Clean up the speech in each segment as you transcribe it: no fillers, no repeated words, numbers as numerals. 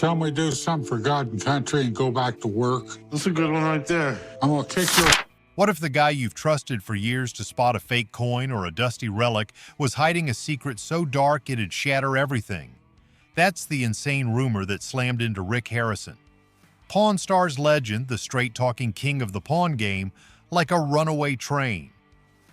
Tell me do something for God and country and go back to work. That's a good one right there. I'm gonna kick your... What if the guy you've trusted for years to spot a fake coin or a dusty relic was hiding a secret so dark it'd shatter everything? That's the insane rumor that slammed into Rick Harrison. Pawn Stars legend, the straight-talking king of the pawn game, like a runaway train.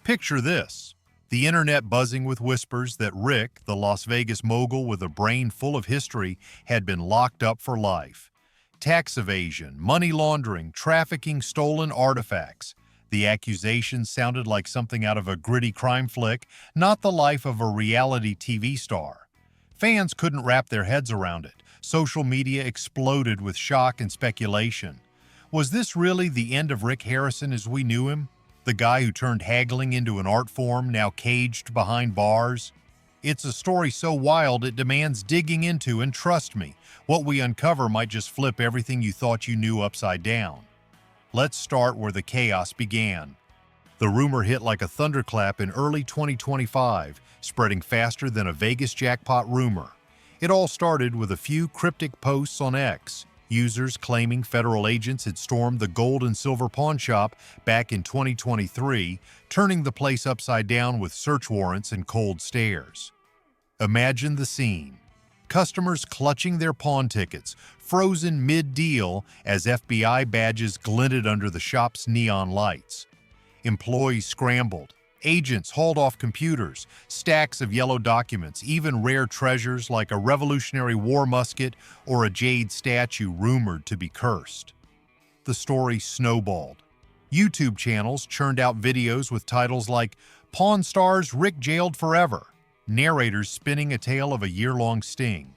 Picture this: the internet buzzing with whispers that Rick, the Las Vegas mogul with a brain full of history, had been locked up for life. Tax evasion, money laundering, trafficking stolen artifacts. The accusations sounded like something out of a gritty crime flick, not the life of a reality TV star. Fans couldn't wrap their heads around it. Social media exploded with shock and speculation. Was this really the end of Rick Harrison as we knew him? The guy who turned haggling into an art form, now caged behind bars? It's a story so wild it demands digging into, and trust me, what we uncover might just flip everything you thought you knew upside down. Let's start where the chaos began. The rumor hit like a thunderclap in early 2025, spreading faster than a Vegas jackpot rumor. It all started with a few cryptic posts on X, users claiming federal agents had stormed the gold and silver pawn shop back in 2023, turning the place upside down with search warrants and cold stares. Imagine the scene. Customers clutching their pawn tickets, frozen mid-deal as FBI badges glinted under the shop's neon lights. Employees scrambled. Agents hauled off computers, stacks of yellow documents, even rare treasures like a Revolutionary War musket or a jade statue rumored to be cursed. The story snowballed. YouTube channels churned out videos with titles like "Pawn Stars Rick Jailed Forever," narrators spinning a tale of a year-long sting.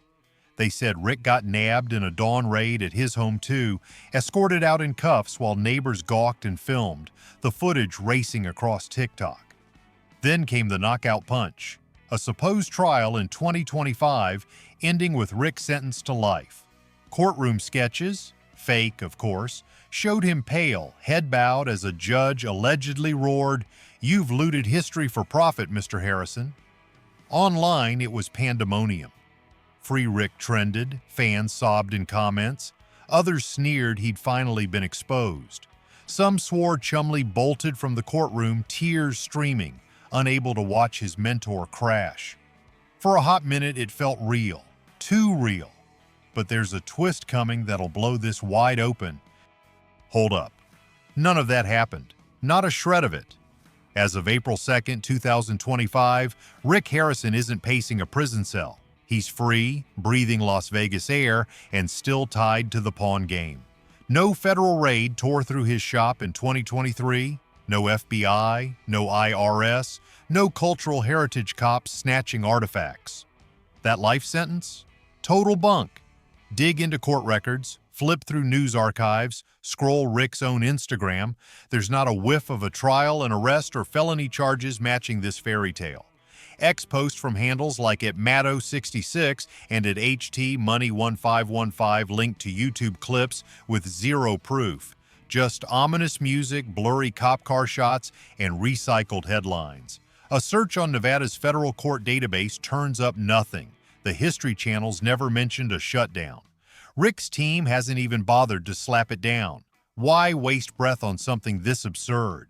They said Rick got nabbed in a dawn raid at his home too, escorted out in cuffs while neighbors gawked and filmed, the footage racing across TikTok. Then came the knockout punch, a supposed trial in 2025 ending with Rick sentenced to life. Courtroom sketches, fake of course, showed him pale, head bowed as a judge allegedly roared, "You've looted history for profit, Mr. Harrison." Online, it was pandemonium. Free Rick trended, fans sobbed in comments. Others sneered he'd finally been exposed. Some swore Chumley bolted from the courtroom, tears streaming, unable to watch his mentor crash. For a hot minute, it felt real, too real. But there's a twist coming that'll blow this wide open. Hold up. None of that happened. Not a shred of it. As of April 2nd, 2025, Rick Harrison isn't pacing a prison cell. He's free, breathing Las Vegas air, and still tied to the pawn game. No federal raid tore through his shop in 2023. No FBI, no IRS, no cultural heritage cops snatching artifacts. That life sentence? Total bunk. Dig into court records, flip through news archives, scroll Rick's own Instagram. There's not a whiff of a trial, an arrest, or felony charges matching this fairy tale. X posts from handles like at Matto66 and at HTMoney1515 link to YouTube clips with zero proof. Just ominous music, blurry cop car shots, and recycled headlines. A search on Nevada's federal court database turns up nothing. The History Channel's never mentioned a shutdown. Rick's team hasn't even bothered to slap it down. Why waste breath on something this absurd?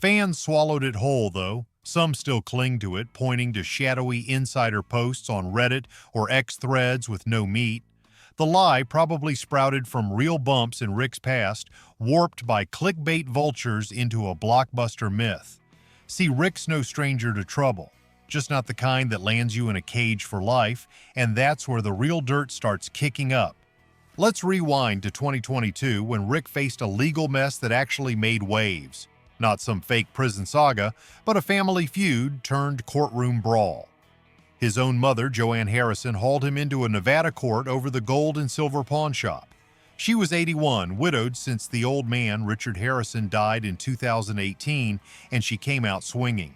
Fans swallowed it whole, though. Some still cling to it, pointing to shadowy insider posts on Reddit or X threads with no meat. The lie probably sprouted from real bumps in Rick's past, warped by clickbait vultures into a blockbuster myth. See, Rick's no stranger to trouble, just not the kind that lands you in a cage for life, and that's where the real dirt starts kicking up. Let's rewind to 2022 when Rick faced a legal mess that actually made waves. Not some fake prison saga, but a family feud turned courtroom brawl. His own mother, Joanne Harrison, hauled him into a Nevada court over the gold and silver pawn shop. She was 81, widowed since the old man, Richard Harrison, died in 2018, and she came out swinging.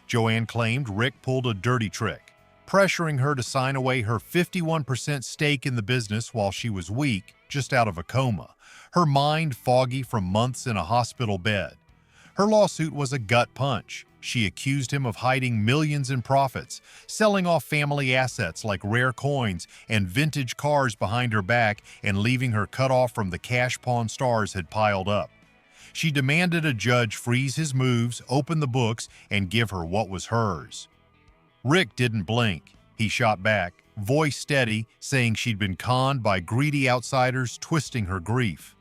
Joanne claimed Rick pulled a dirty trick, pressuring her to sign away her 51% stake in the business while she was weak, just out of a coma, her mind foggy from months in a hospital bed. Her lawsuit was a gut punch. she accused him of hiding millions in profits, selling off family assets like rare coins and vintage cars behind her back and leaving her cut off from the cash Pawn Stars had piled up. She demanded a judge freeze his moves, open the books, and give her what was hers. Rick didn't blink. He shot back, voice steady, saying she'd been conned by greedy outsiders twisting her grief.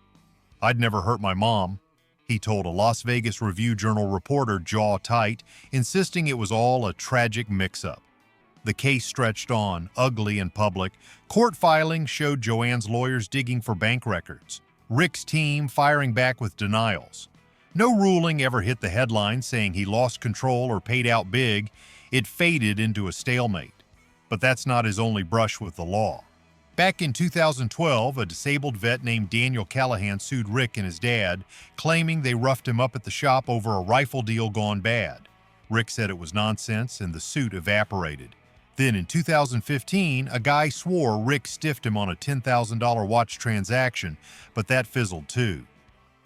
"I'd never hurt my mom," he told a Las Vegas Review-Journal reporter, jaw tight, insisting it was all a tragic mix-up. The case stretched on, ugly and public. Court filings showed Joanne's lawyers digging for bank records, Rick's team firing back with denials. No ruling ever hit the headlines saying he lost control or paid out big. It faded into a stalemate. But that's not his only brush with the law. Back in 2012, a disabled vet named Daniel Callahan sued Rick and his dad, claiming they roughed him up at the shop over a rifle deal gone bad. Rick said it was nonsense and the suit evaporated. Then in 2015, a guy swore Rick stiffed him on a $10,000 watch transaction, but that fizzled too.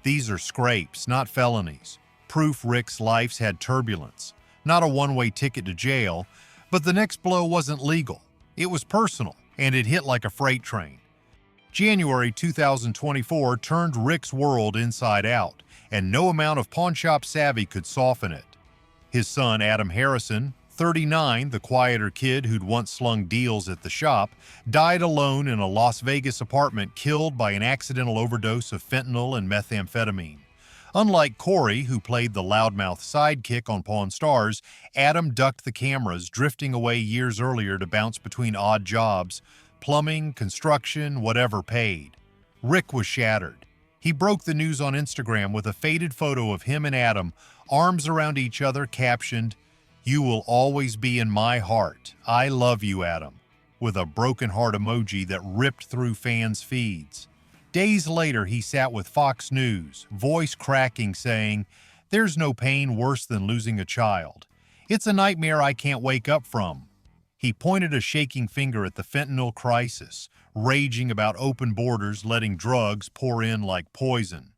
These are scrapes, not felonies. Proof Rick's life's had turbulence. Not a one-way ticket to jail, but the next blow wasn't legal. It was personal, and it hit like a freight train. January 2024 turned Rick's world inside out, and no amount of pawnshop savvy could soften it. His son, Adam Harrison, 39, the quieter kid who'd once slung deals at the shop, died alone in a Las Vegas apartment, killed by an accidental overdose of fentanyl and methamphetamine. Unlike Corey, who played the loudmouth sidekick on Pawn Stars, Adam ducked the cameras, drifting away years earlier to bounce between odd jobs, plumbing, construction, whatever paid. Rick was shattered. He broke the news on Instagram with a faded photo of him and Adam, arms around each other, captioned, "You will always be in my heart. I love you, Adam," with a broken heart emoji that ripped through fans' feeds. Days later, he sat with Fox News, voice cracking, saying, "There's no pain worse than losing a child. It's a nightmare I can't wake up from." He pointed a shaking finger at the fentanyl crisis, raging about open borders letting drugs pour in like poison.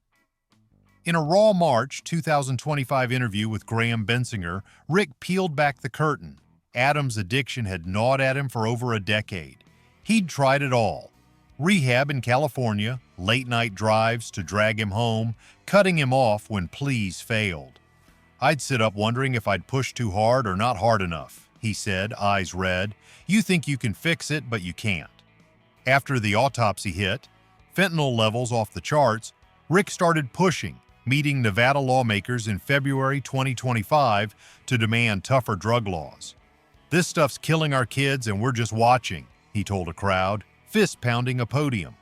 In a raw March 2025 interview with Graham Bensinger, Rick peeled back the curtain. Adam's addiction had gnawed at him for over a decade. He'd tried it all. Rehab in California, late-night drives to drag him home, cutting him off when pleas failed. "I'd sit up wondering if I'd pushed too hard or not hard enough," he said, eyes red. "You think you can fix it, but you can't." After the autopsy hit, fentanyl levels off the charts, Rick started pushing, meeting Nevada lawmakers in February 2025 to demand tougher drug laws. "This stuff's killing our kids and we're just watching," he told a crowd, fist pounding a podium.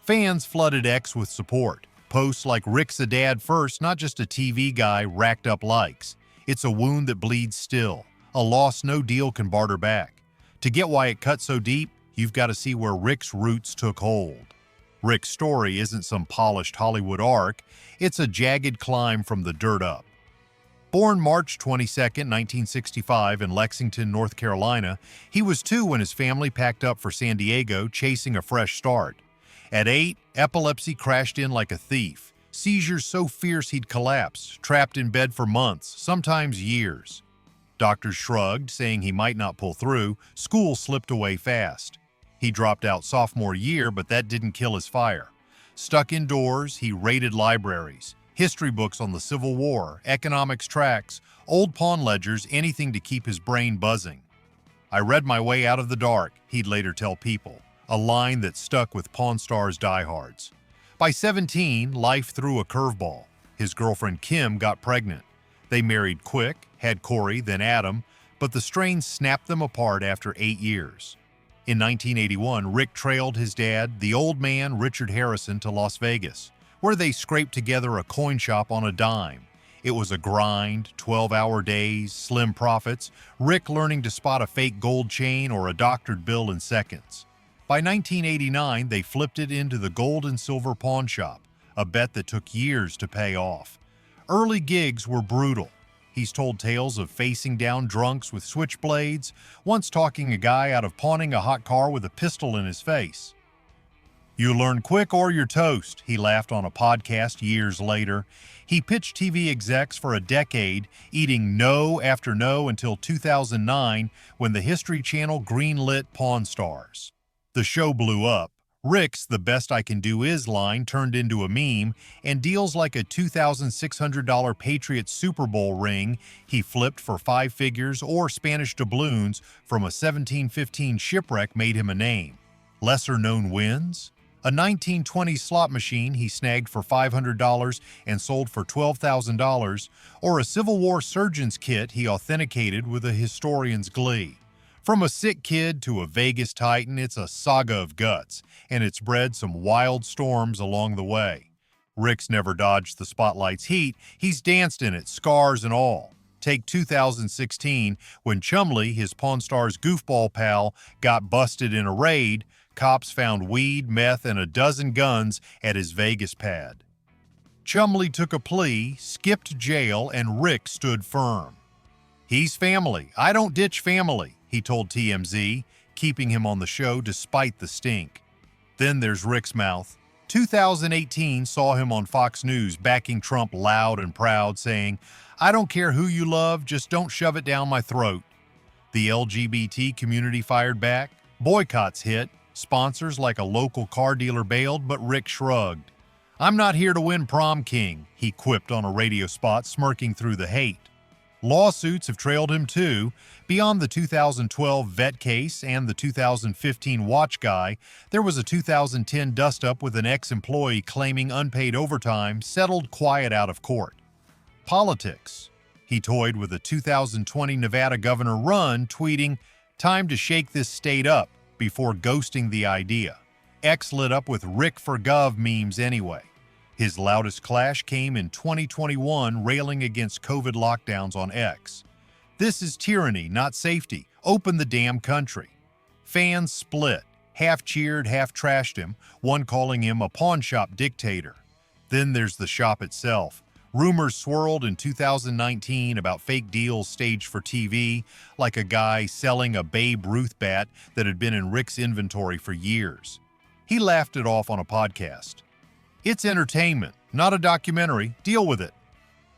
Fans flooded X with support. Posts like "Rick's a dad first, not just a TV guy," racked up likes. "It's a wound that bleeds still. A loss no deal can barter back. To get why it cut so deep, you've got to see where Rick's roots took hold." Rick's story isn't some polished Hollywood arc, it's a jagged climb from the dirt up. Born March 22, 1965 in Lexington, North Carolina, he was 2 when his family packed up for San Diego, chasing a fresh start. At 8, epilepsy crashed in like a thief, seizures so fierce he'd collapse, trapped in bed for months, sometimes years. Doctors shrugged, saying he might not pull through. School slipped away fast. He dropped out sophomore year, but that didn't kill his fire. Stuck indoors, he raided libraries, history books on the Civil War, economics tracts, old pawn ledgers, anything to keep his brain buzzing. "I read my way out of the dark," he'd later tell People, a line that stuck with Pawn Stars diehards. By 17, life threw a curveball. His girlfriend Kim got pregnant. They married quick, had Corey, then Adam, but the strain snapped them apart after 8 years. In 1981, Rick trailed his dad, the old man Richard Harrison, to Las Vegas, where they scraped together a coin shop on a dime. It was a grind, 12-hour days, slim profits, Rick learning to spot a fake gold chain or a doctored bill in seconds. By 1989, they flipped it into the gold and silver pawn shop, a bet that took years to pay off. Early gigs were brutal. He's told tales of facing down drunks with switchblades, once talking a guy out of pawning a hot car with a pistol in his face. You learn quick or you're toast, he laughed on a podcast years later. He pitched TV execs for a decade, eating no after no until 2009 when the History Channel greenlit Pawn Stars. The show blew up. Rick's "the best I can do is" line turned into a meme, and deals like a $2,600 Patriots Super Bowl ring he flipped for five figures or Spanish doubloons from a 1715 shipwreck made him a name. Lesser-known wins? A 1920s slot machine he snagged for $500 and sold for $12,000, or a Civil War surgeon's kit he authenticated with a historian's glee. From a sick kid to a Vegas titan, it's a saga of guts, and it's bred some wild storms along the way. Rick's never dodged the spotlight's heat, he's danced in it, scars and all. Take 2016, when Chumley, his Pawn Stars goofball pal, got busted in a raid. Cops found weed, meth, and a dozen guns at his Vegas pad. Chumley took a plea, skipped jail, and Rick stood firm. "He's family. I don't ditch family," he told TMZ, keeping him on the show despite the stink. Then there's Rick's mouth. 2018 saw him on Fox News backing Trump loud and proud, saying, "I don't care who you love, just don't shove it down my throat." The LGBT community fired back. Boycotts hit. Sponsors like a local car dealer bailed, but Rick shrugged. "I'm not here to win prom king," he quipped on a radio spot, smirking through the hate. Lawsuits have trailed him too. Beyond the 2012 vet case and the 2015 watch guy, there was a 2010 dust-up with an ex-employee claiming unpaid overtime, settled quiet out of court. Politics. He toyed with a 2020 Nevada governor run, tweeting, "Time to shake this state up," before ghosting the idea. X lit up with Rick for Gov memes anyway. His loudest clash came in 2021, railing against COVID lockdowns on X. "This is tyranny, not safety. Open the damn country." Fans split, half cheered, half trashed him, one calling him a pawn shop dictator. Then there's the shop itself. Rumors swirled in 2019 about fake deals staged for TV, like a guy selling a Babe Ruth bat that had been in Rick's inventory for years. He laughed it off on a podcast. "It's entertainment, not a documentary. Deal with it."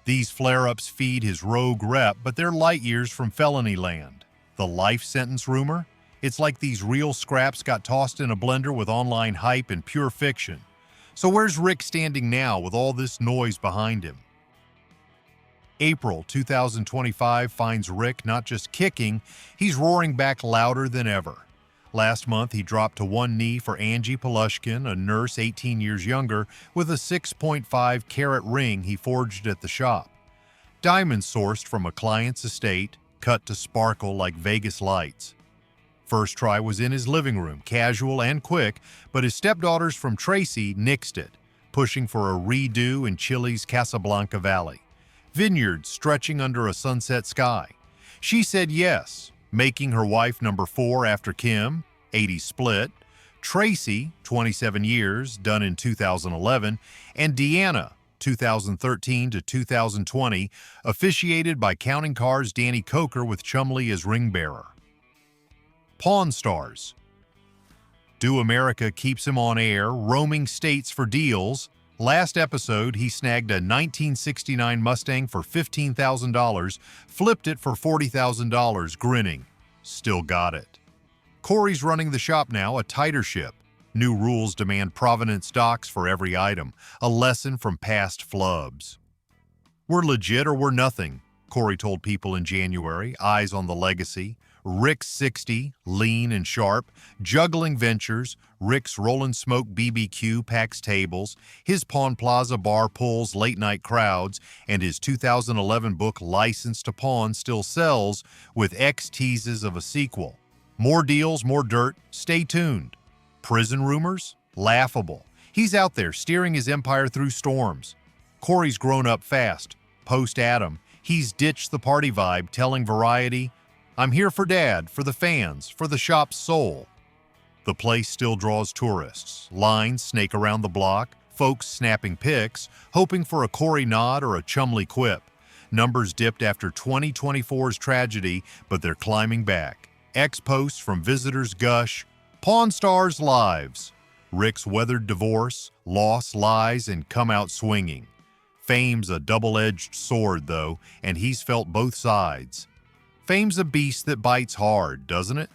These flare-ups feed his rogue rep, but they're light years from felony land. The life sentence rumor? It's like these real scraps got tossed in a blender with online hype and pure fiction. So where's Rick standing now with all this noise behind him? April 2025 finds Rick not just kicking, he's roaring back louder than ever. Last month, he dropped to one knee for Angie Polushkin, a nurse 18 years younger, with a 6.5 carat ring he forged at the shop. Diamonds sourced from a client's estate, cut to sparkle like Vegas lights. First try was in his living room, casual and quick, but his stepdaughters from Tracy nixed it, pushing for a redo in Chile's Casablanca Valley. Vineyards stretching under a sunset sky. She said yes, making her wife number 4 after Kim, 80 split, Tracy, 27 years, done in 2011, and Deanna, 2013 to 2020, officiated by Counting Car's Danny Coker with Chumley as ring bearer. Pawn Stars. Do America keeps him on air, roaming states for deals. Last episode, he snagged a 1969 Mustang for $15,000, flipped it for $40,000, grinning. Still got it. Corey's running the shop now, a tighter ship. New rules demand provenance docs for every item, a lesson from past flubs. "We're legit or we're nothing," Corey told people in January, eyes on the legacy. Rick's 60, lean and sharp, juggling ventures. Rick's Rollin' Smoke BBQ packs tables, his Pawn Plaza bar pulls late-night crowds, and his 2011 book License to Pawn still sells, with X teases of a sequel. More deals, more dirt. Stay tuned. Prison rumors? Laughable. He's out there steering his empire through storms. Corey's grown up fast. Post-Adam, he's ditched the party vibe, telling Variety, "I'm here for Dad, for the fans, for the shop's soul." The place still draws tourists. Lines snake around the block, folks snapping pics, hoping for a Corey nod or a Chumley quip. Numbers dipped after 2024's tragedy, but they're climbing back. X posts from visitors gush, "Pawn Stars lives." Rick's weathered divorce, loss, lies, and come out swinging. Fame's a double-edged sword, though, and he's felt both sides. Fame's a beast that bites hard, doesn't it?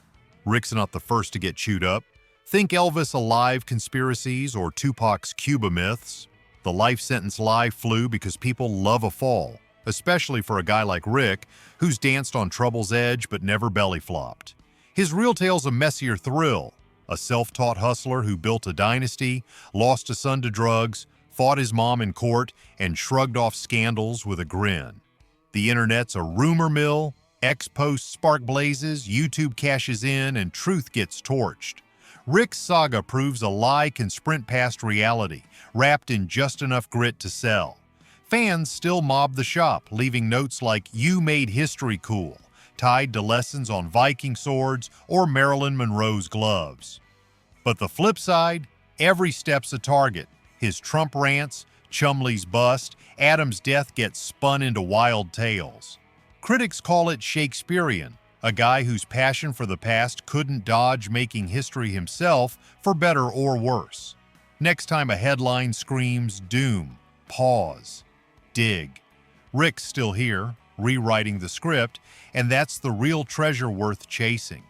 Rick's not the first to get chewed up. Think Elvis alive conspiracies or Tupac's Cuba myths. The life sentence lie flew because people love a fall, especially for a guy like Rick, who's danced on trouble's edge but never belly-flopped. His real tale's a messier thrill. A self-taught hustler who built a dynasty, lost a son to drugs, fought his mom in court, and shrugged off scandals with a grin. The internet's a rumor mill, X posts spark blazes, YouTube cashes in, and truth gets torched. Rick's saga proves a lie can sprint past reality, wrapped in just enough grit to sell. Fans still mob the shop, leaving notes like "You made history cool," tied to lessons on Viking swords or Marilyn Monroe's gloves. But the flip side, every step's a target. His Trump rants, Chumley's bust, Adam's death gets spun into wild tales. Critics call it Shakespearean, a guy whose passion for the past couldn't dodge making history himself, for better or worse. Next time a headline screams doom, pause, dig. Rick's still here, rewriting the script, and that's the real treasure worth chasing.